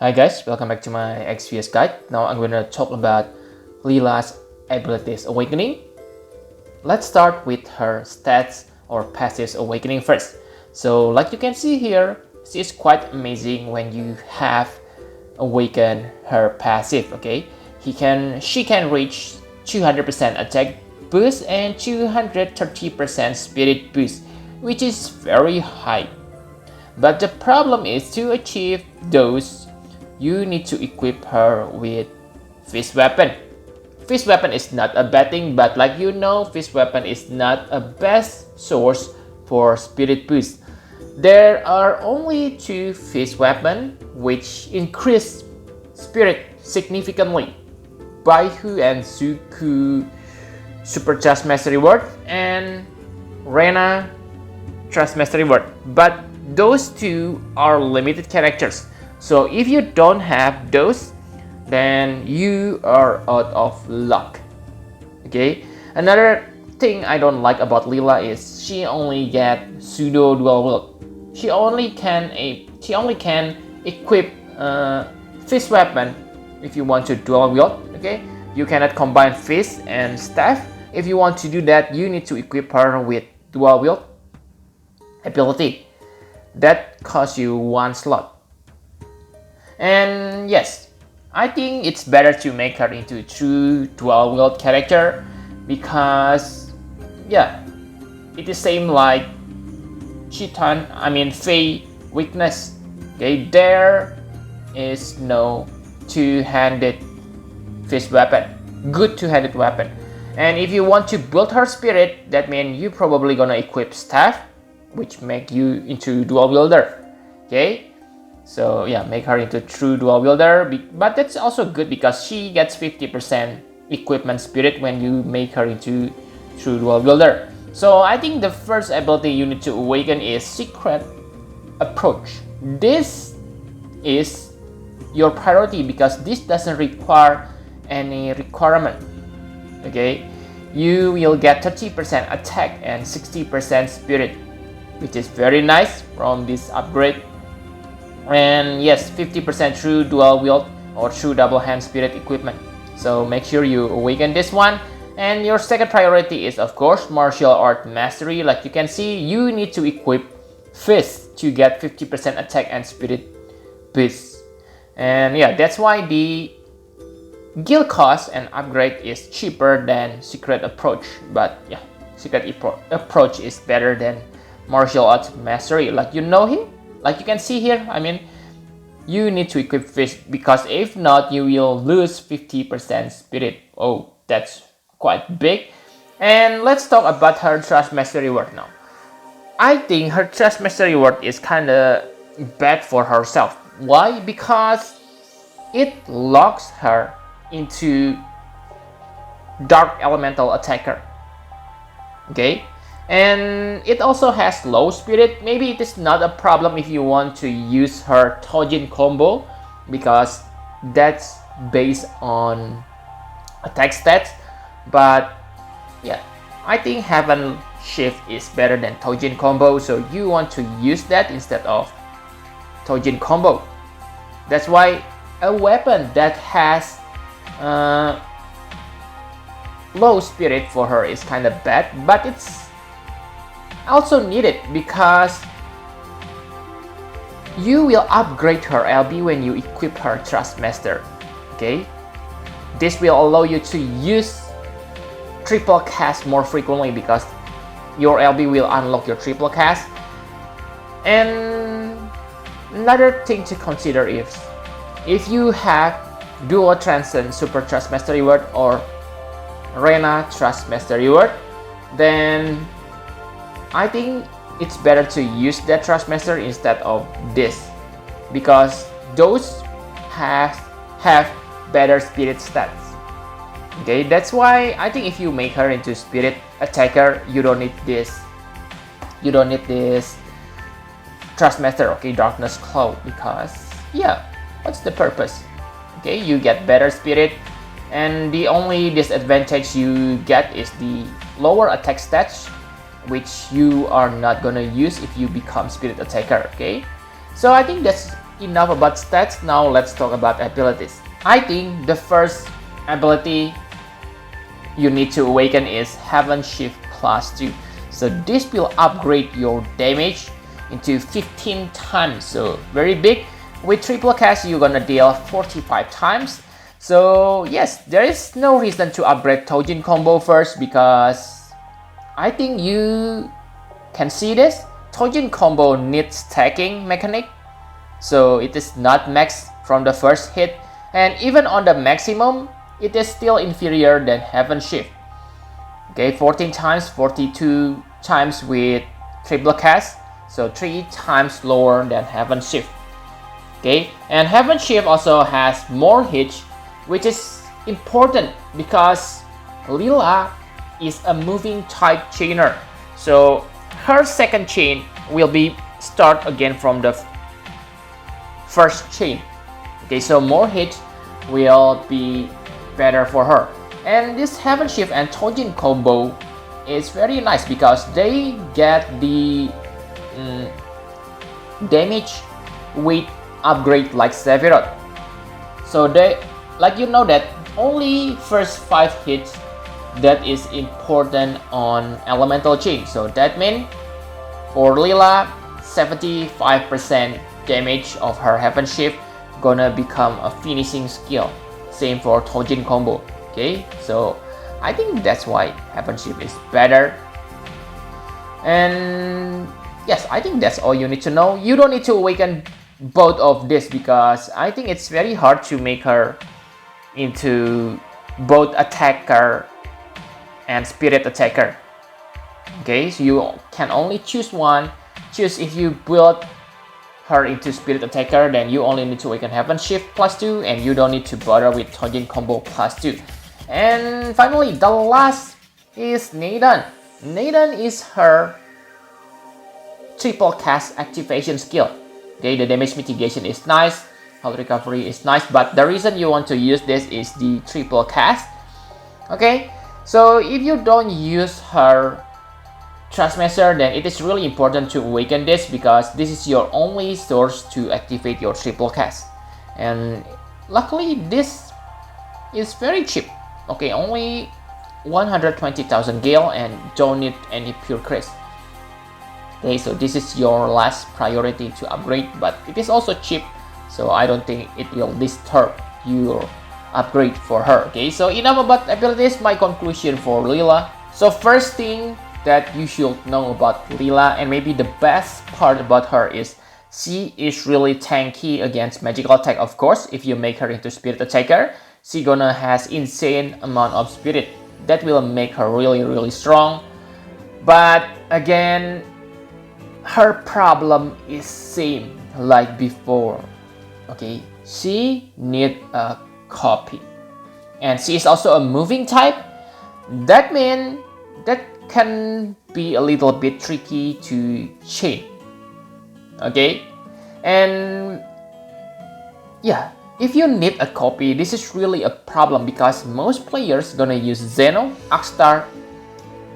Hi guys, welcome back to my XPS guide. Now I'm going to talk about Lila's abilities awakening. Let's start with her stats or passive awakening first. So like you can see here, she is quite amazing when you have awakened her passive, okay? She can reach 200% attack boost and 230% spirit boost, which is very high. But the problem is to achieve those you need to equip her with Fist Weapon. Fist Weapon is not a bad thing, but like you know, Fist Weapon is not a best source for Spirit Boost. There are only two Fist Weapon which increase Spirit significantly. Baihu and Suku Super Trust Mastery Word and Rena Trust Mastery Word. But those two are limited characters. So if you don't have those, then you are out of luck. Okay. Another thing I don't like about Lila is she only get pseudo dual wield. She only can equip fist weapon if you want to dual wield. Okay. You cannot combine fist and staff. If you want to do that, you need to equip her with dual wield ability. That costs you one slot. And yes, I think it's better to make her into a true dual wield character because yeah, it is same like Fei weakness. Okay, there is no two-handed fist weapon, good two-handed weapon. And if you want to build her spirit, that means you probably gonna equip staff, which make you into dual wielder. Okay. So yeah, make her into true dual wielder, but that's also good because she gets 50% equipment spirit when you make her into true dual wielder. So I think the first ability you need to awaken is Secret Approach. This is your priority because this doesn't require any requirement. Okay, you will get 30% attack and 60% spirit, which is very nice from this upgrade. And yes, 50% true dual wield or true double hand spirit equipment. So make sure you awaken this one. And your second priority is of course martial art mastery. Like you can see, you need to equip fist to get 50% attack and spirit boost. And yeah, that's why the guild cost and upgrade is cheaper than Secret Approach. But yeah, Secret Approach is better than martial arts mastery. Like you know him. Like you can see here, you need to equip fist because if not, you will lose 50% spirit. Oh, that's quite big. And let's talk about her Trust Mastery Word now. I think her Trust Mastery Word is kinda bad for herself. Why? Because it locks her into Dark Elemental Attacker. Okay? And it also has low spirit. Maybe it is not a problem if you want to use her Tojin combo because that's based on attack stats. But yeah, I think Heaven Shift is better than Tojin combo, so you want to use that instead of Tojin combo. That's why a weapon that has low spirit for her is kind of bad, but it's also needed because you will upgrade her LB when you equip her Trust Master. Okay, this will allow you to use triple cast more frequently because your LB will unlock your triple cast. And another thing to consider is if you have Dual Transcend Super Trust Mastery Word or Rena Trust Mastery Word, then I think it's better to use that Trust Master instead of this because those have better spirit stats. Okay, that's why I think if you make her into spirit attacker, you don't need this. You don't need this Trust Master, okay, Darkness Cloud, because yeah, what's the purpose? Okay, you get better spirit, and the only disadvantage you get is the lower attack stats, which you are not gonna use if you become spirit attacker. Okay, so I think that's enough about stats. Now let's talk about abilities. I think the first ability you need to awaken is Heaven Shift plus 2. So this will upgrade your damage into 15 times, so very big. With triple cast, you're gonna deal 45 times. So yes, there is no reason to upgrade Tojin combo first, because I think you can see this. Tojin combo needs stacking mechanic, so it is not max from the first hit, and even on the maximum, it is still inferior than Heaven Shift. Okay, 14 times, 42 times with triple cast, so 3 times lower than Heaven Shift. Okay, and Heaven Shift also has more hits, which is important because Lila is a moving type chainer. So her second chain will be start again from the first chain. Okay, so more hits will be better for her. And this Heaven Shift and Tojin combo is very nice because they get the damage with upgrade like Sephiroth. So they, like, you know that only first 5 hits that is important on elemental chain. So that means for Lila, 75% damage of her Heaven Shift gonna become a finishing skill. Same for Tojin combo. Okay, so I think that's why Heaven Shift is better. And yes, I think that's all you need to know. You don't need to awaken both of this because I think it's very hard to make her into both attacker and spirit attacker. Okay, so you can only choose one. Choose if you build her into spirit attacker, then you only need to awaken Heaven Shift plus 2 and you don't need to bother with Tojin combo plus 2. And finally, the last is Nathan. Nathan is her triple cast activation skill. Okay, the damage mitigation is nice, health recovery is nice, but the reason you want to use this is the triple cast. Okay, so if you don't use her Transmaster, then it is really important to awaken this because this is your only source to activate your triple cast. And luckily this is very cheap. Okay, only 120,000 gale and don't need any pure crest. Okay, so this is your last priority to upgrade, but it is also cheap, so I don't think it will disturb your upgrade for her. Okay, so enough about abilities. My conclusion for Lila. So first thing that you should know about Lila, and maybe the best part about her, is she is really tanky against magical attack. Of course, if you make her into spirit attacker, she gonna has insane amount of spirit that will make her really strong. But again, her problem is same like before. Okay, she need a copy, and she is also a moving type. That means that can be a little bit tricky to chain. Okay, and yeah, if you need a copy, this is really a problem because most players gonna use Zeno, Akstar,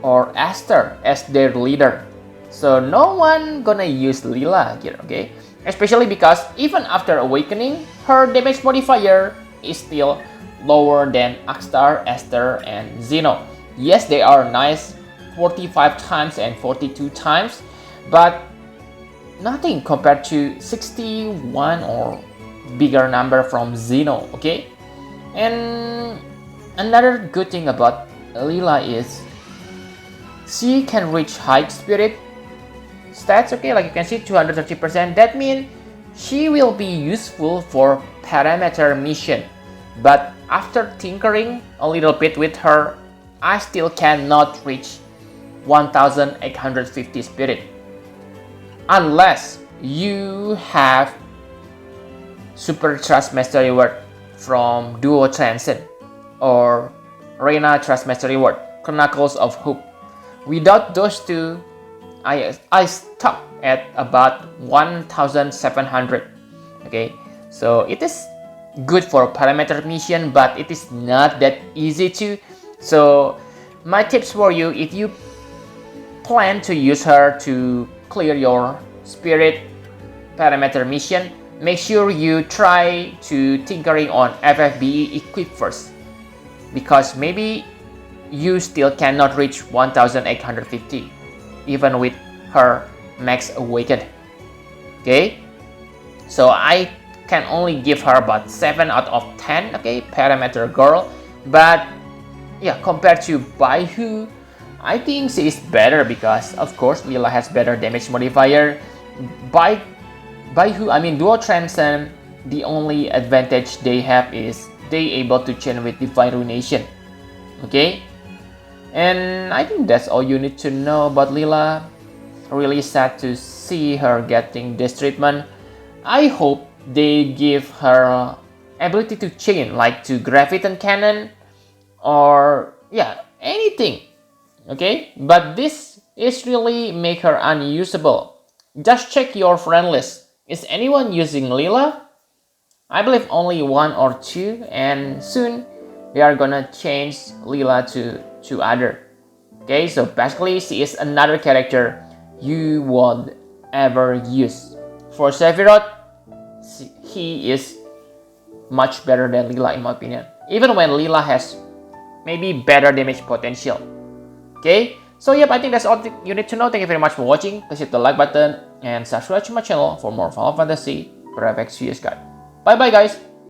or Aster as their leader. So no one gonna use Lila here, okay? Especially because even after awakening, her damage modifier is still lower than Akstar, Aster, and Zeno. Yes, they are nice, 45 times and 42 times, but nothing compared to 61 or bigger number from Zeno, okay? And another good thing about Lila is she can reach high spirit stats, okay? Like you can see 230%. That means she will be useful for parameter mission. But after tinkering a little bit with her, I still cannot reach 1850 spirit unless you have Super Trust Mastery Word from Duo Transcend or Reina Trust Mastery Word, Chronicles of Hope. Without those two, I stop at about 1700. Okay, so it is good for parameter mission, but it is not that easy to. So my tips for you, if you plan to use her to clear your spirit parameter mission, make sure you try to tinkering on FFBE equip first, because maybe you still cannot reach 1850 even with her max awakened. Okay, so I can only give her about 7 out of 10. Okay, parameter girl, but yeah, compared to Baihu, I think she is better because of course Lila has better damage modifier. Baihu, I mean Duo Transcend, the only advantage they have is they able to chain with Divine Ruination. Okay, and I think that's all you need to know about Lila. Really sad to see her getting this treatment. I hope they give her ability to chain, like to Graviton Cannon or yeah, anything. Okay, but this is really make her unusable. Just check your friend list. Is anyone using Lila? I believe only 1 or 2, and soon we are gonna change Lila to other. Okay, so basically she is another character you won't ever use. For Sephiroth, he is much better than Lila in my opinion. Even when Lila has maybe better damage potential. Okay, so yep, I think that's all you need to know. Thank you very much for watching. Please hit the like button and subscribe to my channel for more Final Fantasy Prefect Series guide. Bye bye guys.